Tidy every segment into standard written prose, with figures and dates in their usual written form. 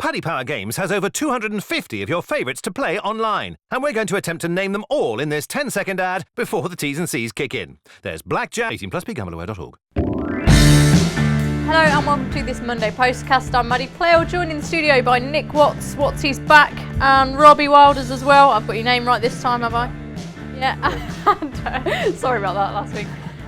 Paddy Power Games has over 250 of your favourites to play online, and we're going to attempt to name them all in this 10-second ad before the T's and C's kick in. There's Blackjack, 18 plus, BeGambleAware.org. Hello and welcome to this Monday Postcast. I'm Maddie Playle, joined in the studio by Nick Watts. Wattsy's back, and Robbie Wilders as well. I've got your name right this time, have I? Yeah. And, sorry about that last week.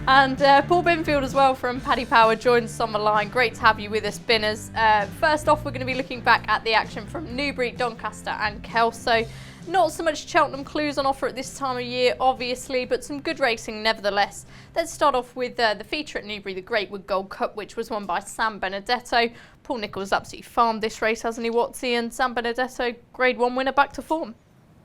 And Paul Binfield as well from Paddy Power joins us on the line. Great to have you with us, Spinners. First off, we're going to be looking back at the action from Newbury, Doncaster and Kelso. Not so much Cheltenham clues on offer at this time of year, obviously, but some good racing nevertheless. Let's start off with the feature at Newbury, the Greatwood Gold Cup, which was won by Sam Benedetto. Paul Nicholls absolutely farmed this race, hasn't he, Watsy? And Sam Benedetto, Grade 1 winner, back to form.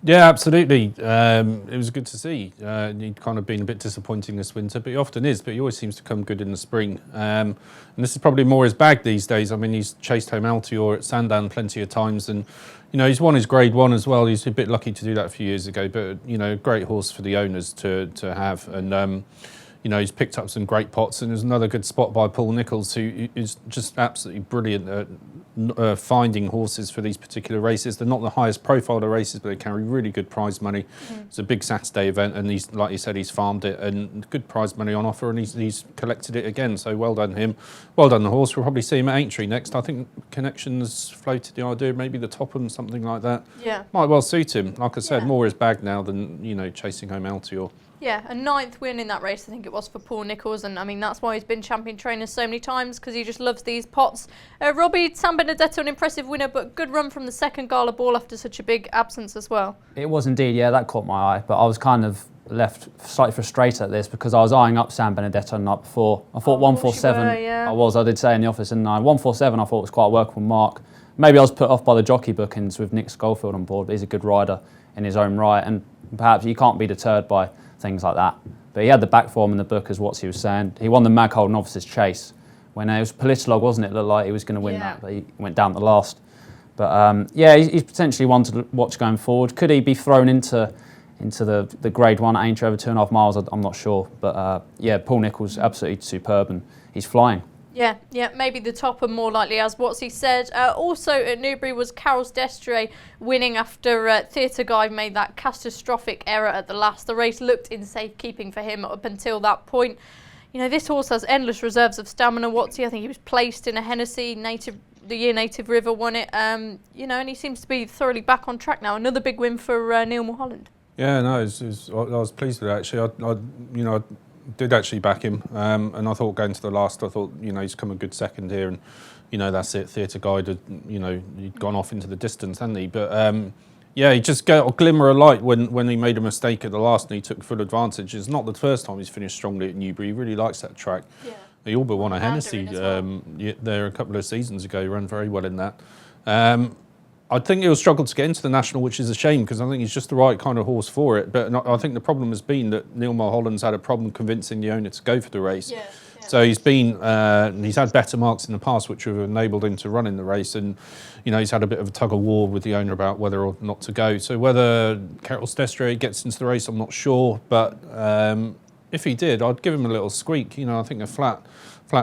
Yeah, absolutely. It was good to see. He'd kind of been a bit disappointing this winter, but he often is, but he always seems to come good in the spring. And this is probably more his bag these days. I mean, he's chased home Altior at Sandown plenty of times, and you know, he's won his Grade 1 as well. He's a bit lucky to do that a few years ago, but you know, great horse for the owners to have. And you know, he's picked up some great pots, and there's another good spot by Paul Nicholls, who is just absolutely brilliant at finding horses for these particular races. They're not the highest profile of the races, but they carry really good prize money. It's a big Saturday event, and he's, like you said, he's farmed it, and good prize money on offer, and he's collected it again. So well done him, well done the horse. We'll probably see him at Aintree next. I think Connections floated the idea, maybe the Topham, something like that. Yeah, might well suit him. Like I said, more his bag now than, you know, chasing home Altior. Yeah, a 9th win in that race, I think it was, for Paul Nicholls, and I mean that's why he's been champion trainer so many times, because he just loves these pots. Robbie, Sam Benedetto, an impressive winner, but good run from the second Gala Ball after such a big absence as well. It was indeed, yeah, that caught my eye, but I was kind of left slightly frustrated at this because I was eyeing up Sam Benedetto the night before. I thought 147, I did say in the office, and 147 I thought was quite a workable mark. Maybe I was put off by the jockey bookings with Nick Schofield on board, but he's a good rider in his own right, and perhaps you can't be deterred by things like that. But he had the back form in the book, as Watsy was saying. He won the Maghold Novices Chase when it was Politlog, wasn't it? It looked like he was going to win that, but he went down the last. But yeah, he's potentially one to watch going forward. Could he be thrown into the Grade 1 at Aintree over 2.5 miles? I'm not sure. But yeah, Paul Nicholls, absolutely superb, and he's flying. Yeah, maybe the top and more likely, as Watsy said. Also at Newbury was Carol's Destre winning after Theatre Guy made that catastrophic error at the last. The race looked in safekeeping for him up until that point. You know, this horse has endless reserves of stamina, Watsy. I think he was placed in a Hennessy the year Native River won it. You know, and he seems to be thoroughly back on track now. Another big win for Neil Mulholland. Yeah, no, I was pleased with it actually. I did actually back him, and I thought going to the last, I thought, you know, he's come a good second here, and you know, that's it. Theatre Guide, you know, he'd gone off into the distance, hadn't he? But yeah, he just got a glimmer of light when he made a mistake at the last, and he took full advantage. It's not the first time he's finished strongly at Newbury. He really likes that track. Yeah. He all but won a Hennessy there a couple of seasons ago. He ran very well in that. I think he'll struggle to get into the National, which is a shame, because I think he's just the right kind of horse for it. But I think the problem has been that Neil Mulholland's had a problem convincing the owner to go for the race. Yeah. So he's had better marks in the past, which have enabled him to run in the race. And, you know, he's had a bit of a tug of war with the owner about whether or not to go. So whether Carol's Destre gets into the race, I'm not sure. But if he did, I'd give him a little squeak. You know, I think a flat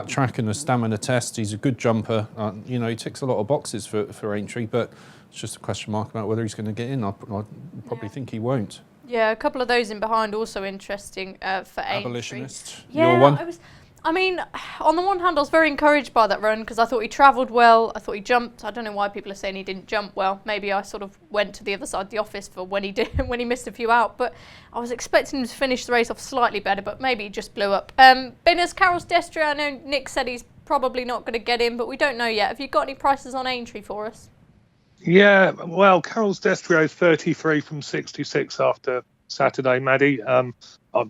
track and a stamina test. He's a good jumper. You know, he ticks a lot of boxes for Aintree, but it's just a question mark about whether he's going to get in. I probably think he won't. Yeah, a couple of those in behind also interesting for Aintree. Abolitionist, yeah, your one? I mean, on the one hand, I was very encouraged by that run because I thought he travelled well. I thought he jumped. I don't know why people are saying he didn't jump well. Maybe I sort of went to the other side of the office for when he did, when he missed a few out. But I was expecting him to finish the race off slightly better, but maybe he just blew up. Binners, Carol's Destre, I know Nick said he's probably not going to get in, but we don't know yet. Have you got any prices on Aintree for us? Yeah, well, Carol's Destre is 33 from 66 after Saturday, Maddie.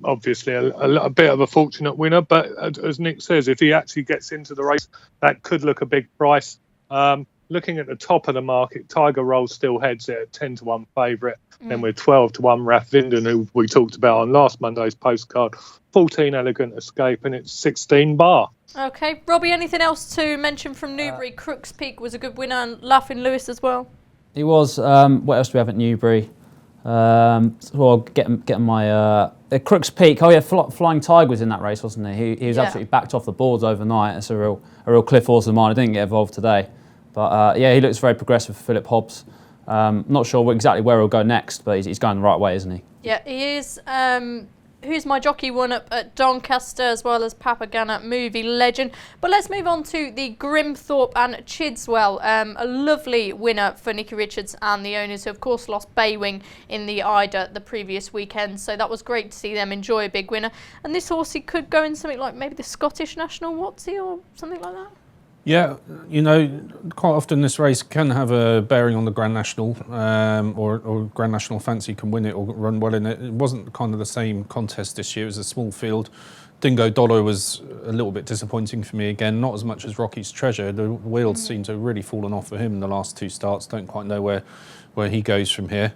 Obviously a bit of a fortunate winner, but as Nick says, if he actually gets into the race, that could look a big price. Looking at the top of the market, Tiger Roll still heads it at 10-1 favourite. Then we're 12-1 Raf Vinden, who we talked about on last Monday's postcard. 14 Elegant Escape, and it's 16 Bar. Okay, Robbie, anything else to mention from Newbury? Crooks Peak was a good winner, and Laughing Lewis as well. He was. What else do we have at Newbury? Well, getting my Crooks Peak. Oh yeah, Flying Tiger was in that race, wasn't he? He was absolutely backed off the boards overnight. It's a real cliff horse of mine. I didn't get involved today, But yeah, he looks very progressive for Philip Hobbs. Not sure exactly where he'll go next, but he's going the right way, isn't he? Yeah, he is. Who's My Jockey won up at Doncaster, as well as Papagana movie legend. But let's move on to the Grimthorpe and Chidswell. A lovely winner for Nicky Richards and the owners, who of course lost Baywing in the Ida the previous weekend. So that was great to see them enjoy a big winner. And this horse, he could go in something like maybe the Scottish National Watsy or something like that. Yeah, you know, quite often this race can have a bearing on the Grand National, or Grand National Fancy can win it or run well in it. It wasn't kind of the same contest this year. It was a small field. Dingo Dollar was a little bit disappointing for me again, not as much as Rocky's Treasure. The wheels seem to have really fallen off for him in the last 2 starts. Don't quite know where he goes from here.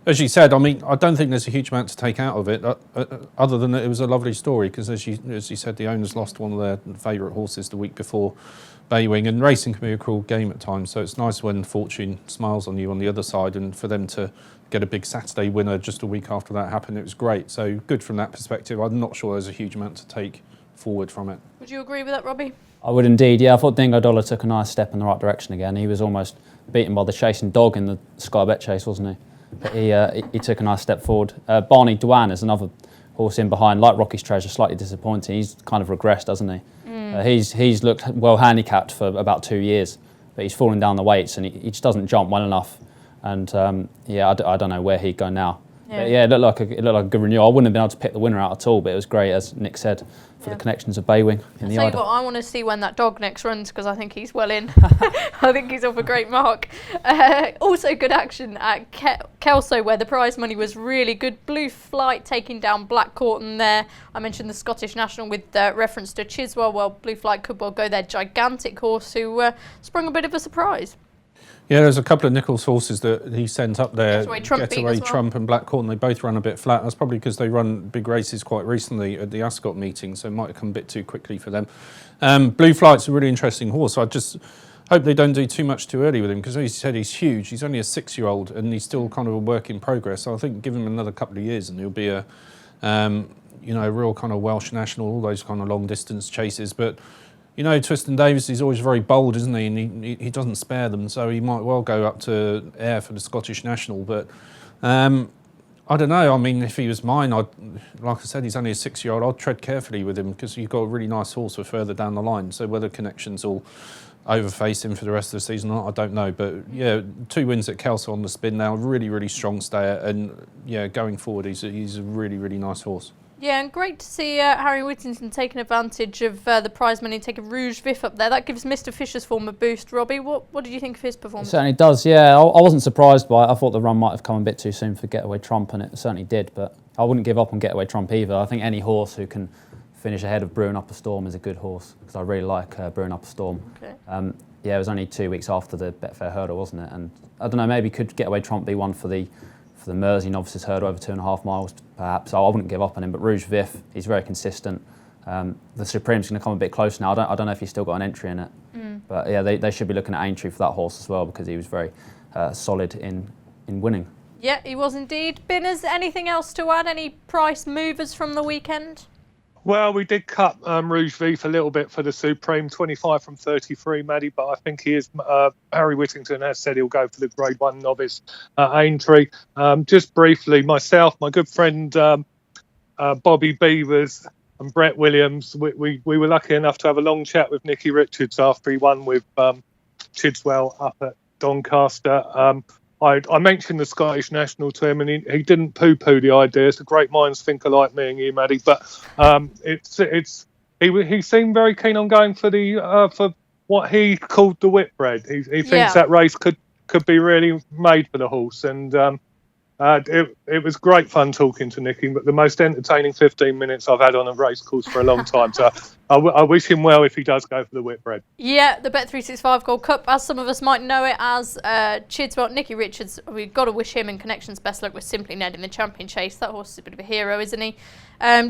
As you said, I mean, I don't think there's a huge amount to take out of it, other than that it was a lovely story, because as you said, the owners lost one of their favourite horses the week before Baywing, and racing can be a cruel game at times, so it's nice when fortune smiles on you on the other side, and for them to get a big Saturday winner just a week after that happened, it was great. So good from that perspective. I'm not sure there's a huge amount to take forward from it. Would you agree with that, Robbie? I would indeed, yeah. I thought Dingo Dollar took a nice step in the right direction again. He was almost beaten by the chasing dog in the Sky Bet chase, wasn't he? But he took a nice step forward. Barney Dwan is another horse in behind, like Rocky's Treasure, slightly disappointing. He's kind of regressed, hasn't he? He's looked well handicapped for about 2 years, but he's fallen down the weights and he just doesn't jump well enough. And yeah, I don't know where he'd go now. Yeah. But yeah, it looked like a good renewal. I wouldn't have been able to pick the winner out at all, but it was great, as Nick said, for the connections of Baywing in the Ida. I want to see when that dog next runs, because I think he's well in. I think he's off a great mark. Also good action at Kelso, where the prize money was really good. Blue Flight taking down Black Corton there. I mentioned the Scottish National with reference to Chiswell. Well, Blue Flight could well go their gigantic horse, who sprung a bit of a surprise. Yeah, there's a couple of Nichols horses that he sent up there. Getaway Trump and Black Corn. They both run a bit flat. That's probably because they run big races quite recently at the Ascot meeting, so it might have come a bit too quickly for them. Blue Flight's a really interesting horse. I just hope they don't do too much too early with him, because as you said, he's huge. He's only a 6-year-old and he's still kind of a work in progress. So I think give him another couple of years and he'll be a real kind of Welsh national, all those kind of long distance chases. But you know, Twiston Davis is always very bold, isn't he? And he doesn't spare them, so he might well go up to air for the Scottish National. But I don't know. I mean, if he was mine, like I said, he's only a 6-year-old. I'd tread carefully with him, because you've got a really nice horse for further down the line. So whether connections will overface him for the rest of the season or not, I don't know. But yeah, 2 wins at Kelso on the spin now. Really, really strong stayer. And yeah, going forward, he's a really, really nice horse. Yeah, and great to see Harry Whittington taking advantage of the prize money, taking Rouge Vif up there. That gives Mr. Fisher's form a boost. Robbie, what did you think of his performance? It certainly does, yeah. I wasn't surprised by it. I thought the run might have come a bit too soon for Getaway Trump, and it certainly did. But I wouldn't give up on Getaway Trump either. I think any horse who can finish ahead of Brewing Up a Storm is a good horse, because I really like Brewing Up a Storm. Okay. Yeah, it was only 2 weeks after the Betfair Hurdle, wasn't it? And I don't know, maybe could Getaway Trump be one for the Mersey Novices Hurdle over 2.5 miles, perhaps. I wouldn't give up on him, but Rouge Vif, he's very consistent. The Supreme's going to come a bit close now. I don't know if he's still got an entry in it. But yeah, they should be looking at Aintree for that horse as well, because he was very solid in winning. Yeah, he was indeed. Binners, anything else to add? Any price movers from the weekend? Well, we did cut Rouge Vif a little bit for the Supreme, 25 from 33, Maddie, but I think he is. Harry Whittington has said he'll go for the Grade 1 novice Aintree. Just briefly, myself, my good friend Bobby Beavers and Brett Williams, we were lucky enough to have a long chat with Nicky Richards after he won with Chidswell up at Doncaster. I mentioned the Scottish National to him, and he didn't poo-poo the idea. So great minds think alike, me and you, Maddie. But he seemed very keen on going for the for what he called the Whitbread. He thinks that race could be really made for the horse, and it was great fun talking to Nicky, but the most entertaining 15 minutes I've had on a race course for a long time. So I wish him well if he does go for the Whitbread. Yeah, the Bet365 Gold Cup, as some of us might know it as, Chidswell, Nicky Richards, we've got to wish him and Connections best luck with Simply Ned in the Champion Chase. That horse is a bit of a hero, isn't he?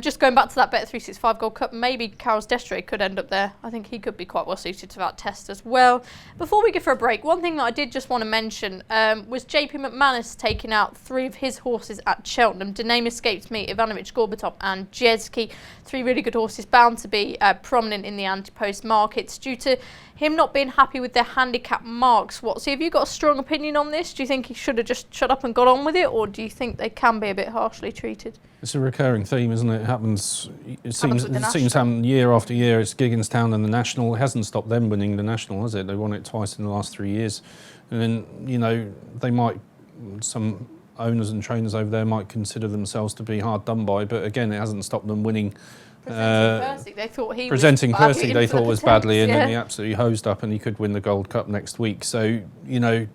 Just going back to that Bet365 Gold Cup, maybe Carol's Destre could end up there. I think he could be quite well suited to that test as well. Before we go for a break, one thing that I did just want to mention was JP McManus taking out 3 of his horses at Cheltenham. The name escapes me, Ivanovic, Gorbatov and Jeski. 3 really good horses, bound to be prominent in the anti-post markets due to him not being happy with their handicap marks. So have you got a strong opinion on this? Do you think he should have just shut up and got on with it, or do you think they can be a bit harshly treated? It's a recurring theme, isn't it? It seems to happen year after year. It's Gigginstown and the National. It hasn't stopped them winning the National, has it? They won it twice in the last 3 years. And then, some owners and trainers over there might consider themselves to be hard done by, but again, it hasn't stopped them winning. Presenting Percy, they thought was badly in, and he absolutely hosed up, and he could win the Gold Cup next week. So they've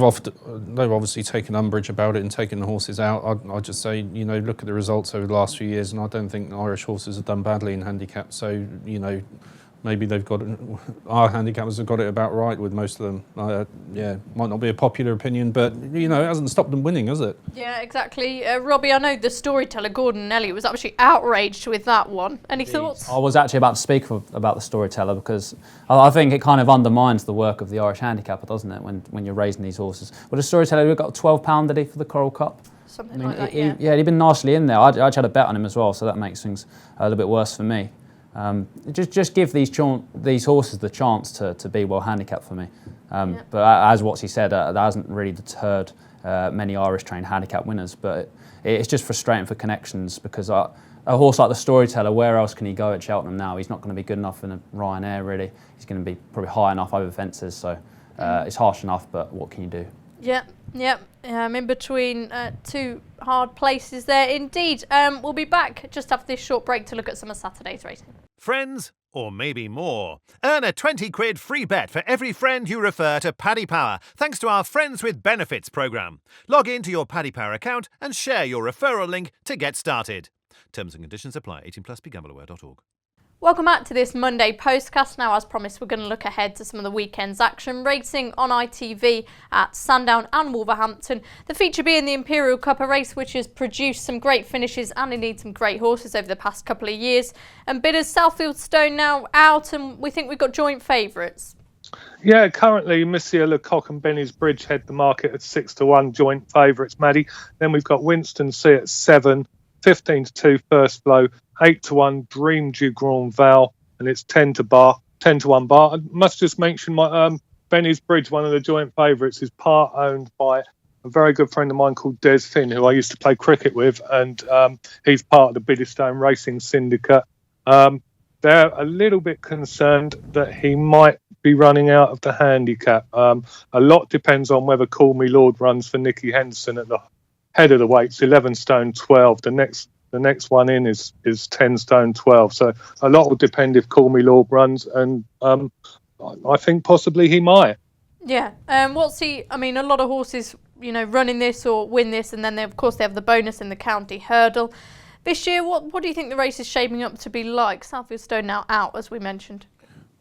obviously taken umbrage about it and taken the horses out. I'd just say, look at the results over the last few years, and I don't think Irish horses have done badly in handicap. So maybe our handicappers have got it about right with most of them. Might not be a popular opinion, but it hasn't stopped them winning, has it? Yeah, exactly. Robbie, I know the storyteller Gordon Elliott was actually outraged with that one. Any thoughts? I was actually about to speak about the storyteller, because I think it kind of undermines the work of the Irish handicapper, doesntle it, when you're raising these horses. Well, the storyteller got £12, did he, for the Coral Cup? Something like that, yeah. He'd been nicely in there. I actually had a bet on him as well, so that makes things a little bit worse for me. Just give these horses the chance to be well handicapped for me. But as Watsy said, that hasn't really deterred many Irish trained handicap winners. But it's just frustrating for connections, because a horse like the Storyteller, where else can he go at Cheltenham now? He's not going to be good enough in a Ryanair, really. He's going to be probably high enough over fences, so it's harsh enough, but what can you do? Yep. In between two hard places there, indeed. We'll be back just after this short break to look at some of Saturday's racing. Friends, or maybe more. Earn a 20 quid free bet for every friend you refer to Paddy Power, thanks to our Friends with Benefits programme. Log into your Paddy Power account and share your referral link to get started. Terms and conditions apply. 18+, begambleaware.org. Welcome back to this Monday Postcast. Now, as promised, we're going to look ahead to some of the weekend's action. Racing on ITV at Sandown and Wolverhampton. The feature being the Imperial Cup, a race which has produced some great finishes and indeed some great horses over the past couple of years. And bidders, Southfield Stone now out, and we think we've got joint favourites. Yeah, currently Monsieur Lecoq and Benny's Bridge head the market at 6-1 joint favourites, Maddie. Then we've got Winston C at 7, 15-2 First Blow, 8-1 Dream du Grand Val, and it's 10-1 bar. I must just mention my Benny's Bridge, one of the joint favourites, is part owned by a very good friend of mine called Des Finn, who I used to play cricket with, and he's part of the Biddestone Racing Syndicate. They're a little bit concerned that he might be running out of the handicap. A lot depends on whether Call Me Lord runs for Nicky Henderson at the head of the weights, 11 stone 12. The next one in is 10 stone 12. So a lot will depend if Call Me Lord runs, and I think possibly he might. Yeah. A lot of horses, running this or win this, and then they have the bonus in the county hurdle. This year, what do you think the race is shaping up to be like? Southfield Stone now out, as we mentioned.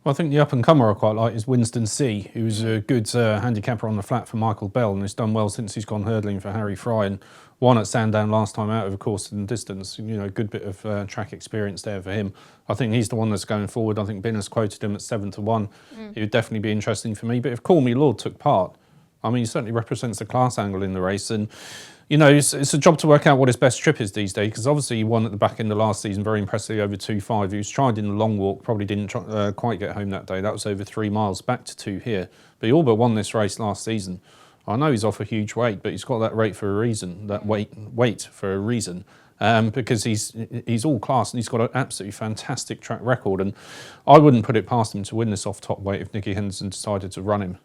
Well, I think the up-and-comer I quite like is Winston C, who's a good handicapper on the flat for Michael Bell, and has done well since he's gone hurdling for Harry Fry, and won at Sandown last time out of course in distance. Good bit of track experience there for him. I think he's the one that's going forward. I think Ben has quoted him at 7-1. It would definitely be interesting for me. But if Call Me Lord took part, he certainly represents the class angle in the race, and it's a job to work out what his best trip is these days, because obviously he won at the back end of last season very impressively over 2.5. He was tried in the long walk, probably didn't quite get home that day. That was over 3 miles, back to 2 here. But he all but won this race last season. I know he's off a huge weight, but he's got that rate for a reason, that weight for a reason, because he's all class and he's got an absolutely fantastic track record. And I wouldn't put it past him to win this off top weight if Nicky Henderson decided to run him.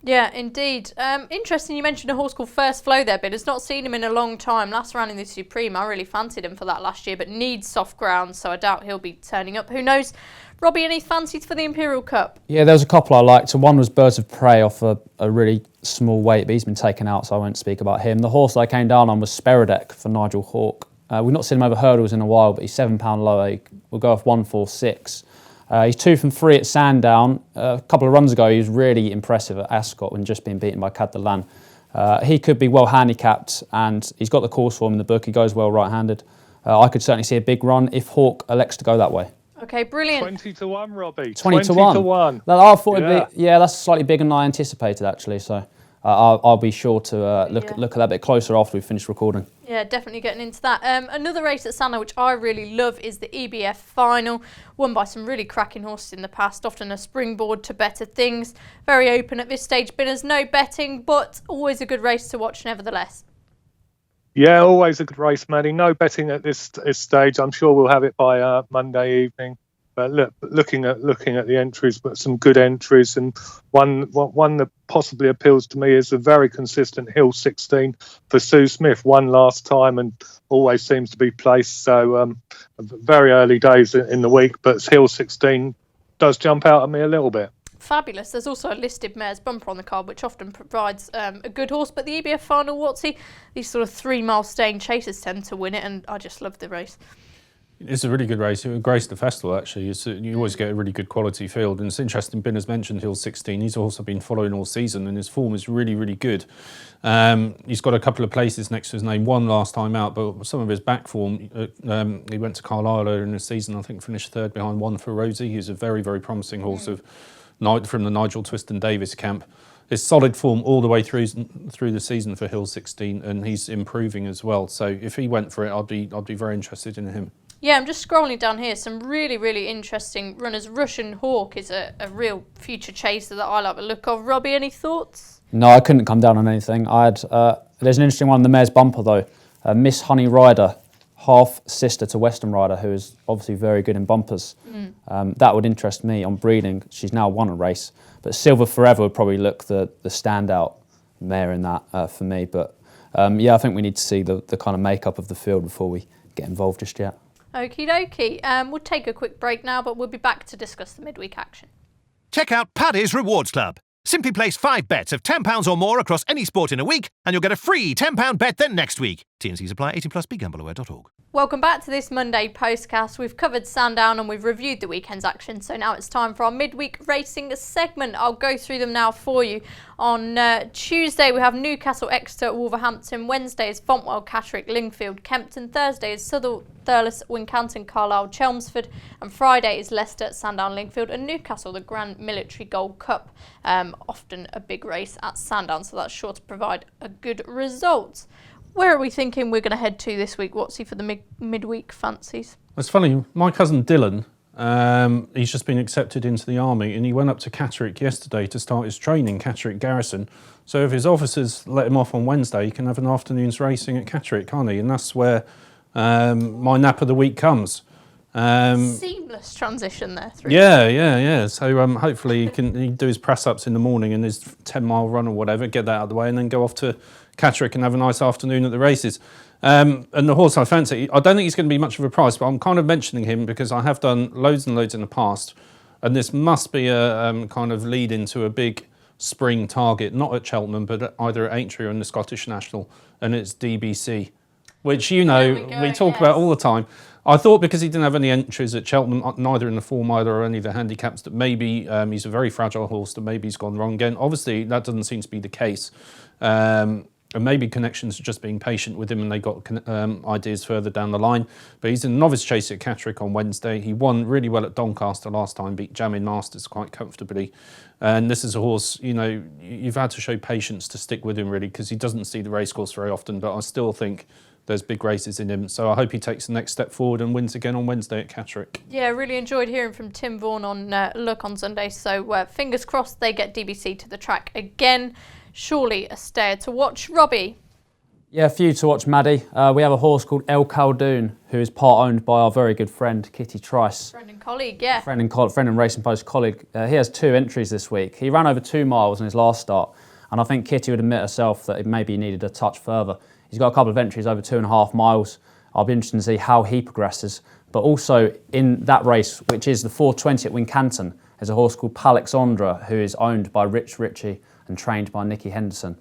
Yeah, indeed. Interesting you mentioned a horse called First Flow there, but it's not seen him in a long time. Last round in the Supreme, I really fancied him for that last year, but needs soft ground, so I doubt he'll be turning up. Who knows? Robbie, any fancies for the Imperial Cup? Yeah, there was a couple I liked. So one was Birds of Prey off a really small weight, but he's been taken out, so I won't speak about him. The horse I came down on was Speradek for Nigel Hawke. We've not seen him over hurdles in a while, but he's £7 lower. We'll go off 146. He's 2 from 3 at Sandown. A couple of runs ago, he was really impressive at Ascot when just being beaten by Cad de Lan. He could be well handicapped, and he's got the course form in the book. He goes well right-handed. I could certainly see a big run if Hawke elects to go that way. Okay, brilliant. 20-1, Robbie. 20-1. I thought it'd be, that's slightly bigger than I anticipated, actually. So I'll be sure to look at that a bit closer after we finish recording. Yeah, definitely getting into that. Another race at Sandown which I really love is the EBF Final, won by some really cracking horses in the past, often a springboard to better things. Very open at this stage, Binners, no betting, but always a good race to watch nevertheless. Yeah, always a good race, Maddie. No betting at this stage. I'm sure we'll have it by Monday evening. But looking at the entries, but some good entries, and one that possibly appeals to me is a very consistent Hill 16 for Sue Smith. Won last time and always seems to be placed. So very early days in the week, but Hill 16 does jump out at me a little bit. Fabulous. There's also a listed mare's bumper on the card, which often provides a good horse. But the EBF Final, Watsy, these sort of 3 mile staying chasers tend to win it, and I just love the race. It's a really good race. It graced the festival, actually. You always get a really good quality field. And it's interesting, Ben has mentioned Hill 16. He's also been following all season, and his form is really, really good. He's got a couple of places next to his name. One last time out, but some of his back form, he went to Carlisle earlier in the season, I think finished third behind One for Rosie. He's a very, very promising horse from the Nigel Twiston Davis camp. It's solid form all the way through the season for Hill 16, and he's improving as well. So if he went for it, I'd be very interested in him. Yeah, I'm just scrolling down here. Some really, really interesting runners. Russian Hawk is a real future chaser that I like the look of. Robbie, any thoughts? No, I couldn't come down on anything. There's an interesting one in the mare's bumper though. Miss Honey Rider, half sister to Western Rider, who is obviously very good in bumpers. That would interest me on breeding. She's now won a race, but Silver Forever would probably look the standout mare in that for me. But yeah, I think we need to see the kind of makeup of the field before we get involved just yet. Okie dokie. We'll take a quick break now, but we'll be back to discuss the midweek action. Check out Paddy's Rewards Club. Simply place 5 bets of £10 or more across any sport in a week, and you'll get a free £10 bet then next week. T&Cs apply. 18+. BeGambleAware.org. Welcome back to this Monday Postcast. We've covered Sandown and we've reviewed the weekend's action, so now it's time for our midweek racing segment. I'll go through them now for you. On Tuesday we have Newcastle, Exeter, Wolverhampton. Wednesday is Fontwell, Catterick, Lingfield, Kempton. Thursday is Southall, Thurles, Wincanton, Carlisle, Chelmsford. And Friday is Leicester, Sandown, Lingfield and Newcastle, the Grand Military Gold Cup. Often a big race at Sandown, so that's sure to provide a good result. Where are we thinking we're going to head to this week, Watsy, for the midweek fancies? It's funny, my cousin Dylan, he's just been accepted into the army and he went up to Catterick yesterday to start his training, Catterick Garrison. So if his officers let him off on Wednesday, he can have an afternoon's racing at Catterick, can't he? And that's where my nap of the week comes. Seamless transition there. Yeah. So hopefully he can do his press-ups in the morning and his 10-mile run or whatever, get that out of the way and then go off to Catterick and have a nice afternoon at the races. And the horse I fancy, I don't think he's going to be much of a price, but I'm kind of mentioning him because I have done loads and loads in the past, and this must be a kind of lead into a big spring target, not at Cheltenham, but either at Aintree or in the Scottish National, and it's DBC, which we talk about all the time. I thought because he didn't have any entries at Cheltenham, neither in the 4 mile or any of the handicaps, that maybe he's a very fragile horse, that maybe he's gone wrong again. Obviously, that doesn't seem to be the case. And maybe Connections are just being patient with him and they got ideas further down the line. But he's in a novice chase at Catterick on Wednesday. He won really well at Doncaster last time, beat Jamin Masters quite comfortably. And this is a horse, you've had to show patience to stick with him really, because he doesn't see the racecourse very often, but I still think there's big races in him. So I hope he takes the next step forward and wins again on Wednesday at Catterick. Yeah, really enjoyed hearing from Tim Vaughan on Look on Sunday. So fingers crossed they get DBC to the track again. Surely a stayer to watch. Robbie? Yeah, a few to watch, Maddie. We have a horse called El Khaldoon, who is part owned by our very good friend, Kitty Trice. Friend and colleague, yeah. Friend and Racing Post colleague. He has 2 entries this week. He ran over 2 miles in his last start, and I think Kitty would admit herself that it maybe needed a touch further. He's got a couple of entries over 2.5 miles. I'll be interested to see how he progresses. But also in that race, which is the 4:20 at Wincanton, there's a horse called Palexandra, who is owned by Rich Ritchie and trained by Nicky Henderson.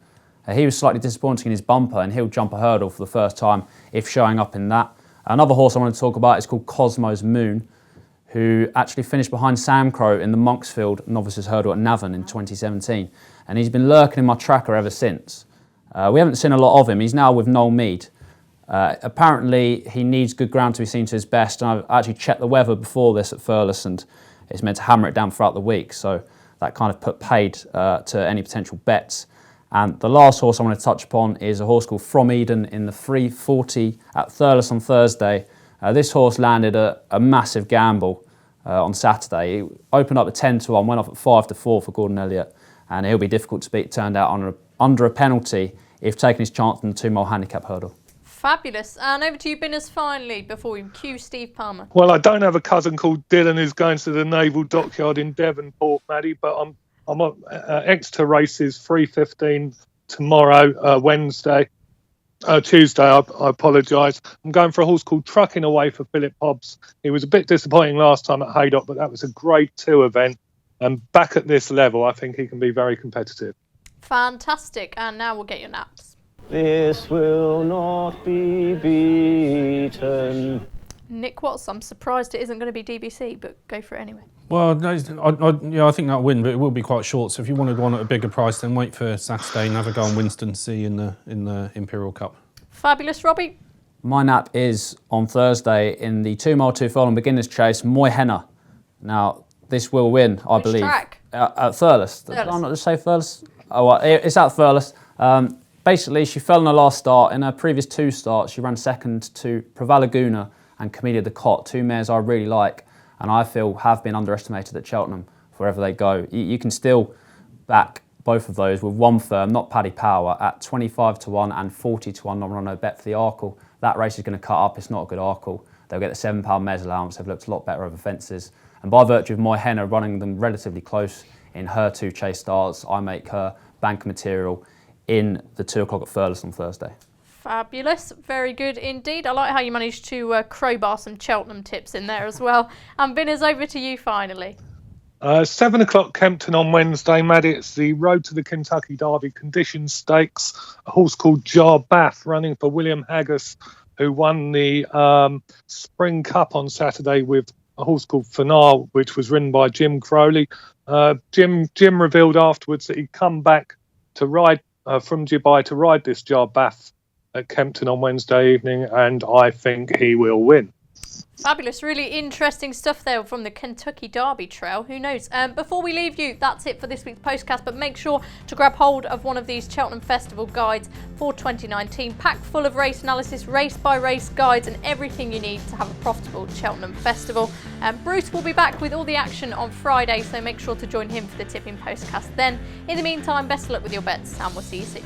He was slightly disappointing in his bumper, and he'll jump a hurdle for the first time if showing up in that. Another horse I want to talk about is called Cosmos Moon, who actually finished behind Sam Crow in the Monksfield Novices Hurdle at Navan in 2017. And he's been lurking in my tracker ever since. We haven't seen a lot of him. He's now with Noel Mead. Apparently, he needs good ground to be seen to his best, and I've actually checked the weather before this at Thurles, and it's meant to hammer it down throughout the week, so that kind of put paid to any potential bets. And the last horse I want to touch upon is a horse called From Eden in the 340 at Thurles on Thursday. This horse landed a massive gamble on Saturday. He opened up at 10-1, went off at 5-4 for Gordon Elliott, and he'll be difficult to beat. Turned out under a penalty if taking his chance in the 2-mile handicap hurdle. Fabulous. And over to you, Binners, finally, before we cue Steve Palmer. Well, I don't have a cousin called Dylan who's going to the Naval Dockyard in Devonport, Maddie, but I'm at Exeter races 3:15 tomorrow, Tuesday, I apologise. I'm going for a horse called Trucking Away for Philip Hobbs. He was a bit disappointing last time at Haydock, but that was a Grade 2 event. And back at this level, I think he can be very competitive. Fantastic. And now we'll get your naps. This will not be beaten. Nick Watts, I'm surprised it isn't going to be DBC, but go for it anyway. Well, no, I think that'll win, but it will be quite short. So if you wanted one at a bigger price, then wait for Saturday and have a go on Winston C in the Imperial Cup. Fabulous, Robbie. My nap is on Thursday in the 2-mile 2 furlong beginners chase, Moy Henna. Now, this will win, I believe. Which track? At Thurles. Did I not just say Thurles? Oh, well, it's at Thurles. Basically, she fell in her last start. In her previous 2 starts, she ran second to Provalaguna and Camellia de Cotte, 2 mares I really like and I feel have been underestimated at Cheltenham wherever they go. You can still back both of those with one firm, not Paddy Power, at 25-1 and 40-1 on no bet for the Arkle. That race is going to cut up. It's not a good Arkle. They'll get the £7 mares allowance. They've looked a lot better over fences. And by virtue of Moy Henna running them relatively close in her 2 chase starts, I make her bank material in the 2 o'clock at Thurles on Thursday. Fabulous. Very good indeed. I like how you managed to crowbar some Cheltenham tips in there as well. And Binners, over to you finally. 7 o'clock Kempton on Wednesday, Maddie. It's the Road to the Kentucky Derby Conditions Stakes. A horse called Jar Bath running for William Haggis, who won the Spring Cup on Saturday with a horse called Fanal, which was ridden by Jim Crowley. Jim revealed afterwards that he'd come back to ride from Dubai to ride this Jar Bath at Kempton on Wednesday evening, and I think he will win. Fabulous. Really interesting stuff there from the Kentucky Derby Trail. Who knows? Before we leave you, that's it for this week's Postcast, but make sure to grab hold of one of these Cheltenham Festival guides for 2019, packed full of race analysis, race-by-race guides and everything you need to have a profitable Cheltenham Festival. Bruce will be back with all the action on Friday, so make sure to join him for the Tipping Postcast then. In the meantime, best of luck with your bets, and we'll see you soon.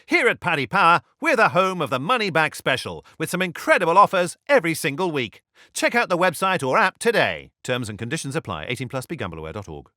Here at Paddy Power, we're the home of the Money Back Special, with some incredible offers every single week. Check out the website or app today. Terms and conditions apply. 18+, begambleaware.org.